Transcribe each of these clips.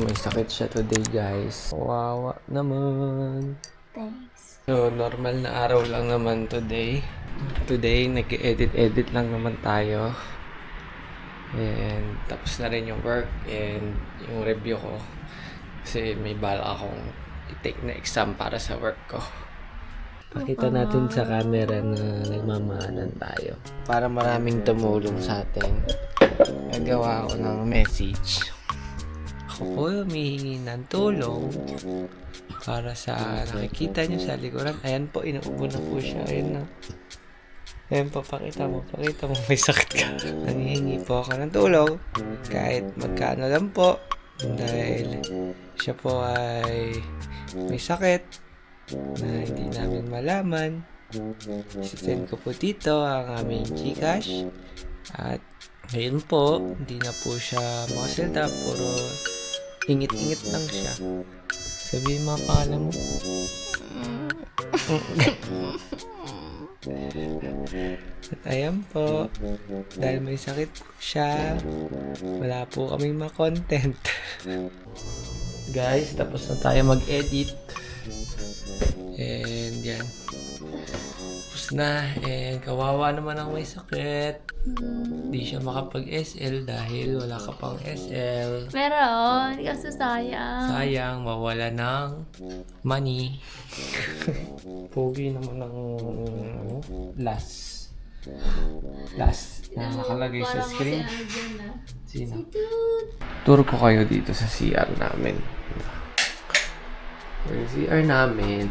may sakit siya today, guys. Kawawa naman. Thanks. So, normal na araw lang naman today. Today, nag-edit lang naman tayo. And tapos na rin yung work and yung review ko. Kasi may bala akong i-take na exam para sa work ko. Pakita natin sa camera na nagmamahalan tayo. Para maraming tumulong sa atin. Nagawa ako ng message. Ako po humihingi ng tulong para sa nakikita nyo sa likuran. Ayan po, inuubo na po siya. Ayan na. Ayan po, pakita mo may sakit ka. Nangihingi po ako ng tulong. Kahit magkano lang po. Dahil siya po ay may sakit na hindi namin malaman. Sisend ko po dito ang aming Gcash. At ngayon po, hindi na po siya makaselda. Puro ingit-ingit lang siya. Sabihin mga pangalan mo. At ayan po, dahil may sakit po siya, wala po kaming ma-content. Guys, tapos na tayo mag-edit. And yan. Tapos na. And kawawa naman ang may sakit. Hindi siya makapag-SL dahil wala ka pang SL. Meron, kaso sayang. Sayang, mawala ng money. Pogi naman ng last na nakalagay sa screen. Sino? Tour ko kayo dito sa CR namin. Yung CR namin,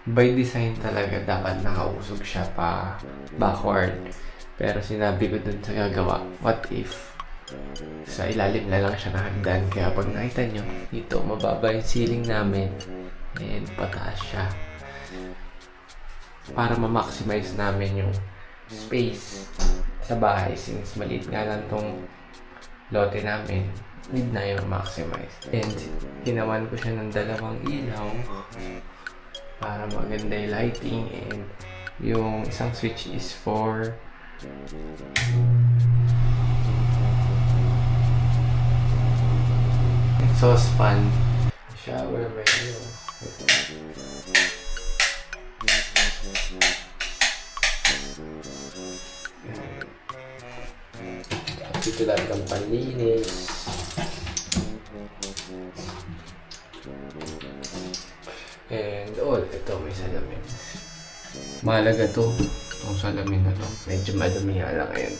by design talaga dapat nakausog siya pa backward. Pero sinabi ko dun sa gagawa, what if sa ilalim na lang siya nakagdan. Kaya pag nakita nyo, dito mababa yung ceiling namin and pataas siya. Para ma-maximize namin yung space sa bahay since maliit nga lang tong lote namin. Need na yung maximize. And ginawan ko siya ng dalawang ilaw para maganda yung lighting, and yung isang switch is for exhaust fan. Shower menu. Dito lang ang panlinis. And all, ito may salamin. Mahalaga to, itong salamin na to. Medyo madumi nga lang ngayon.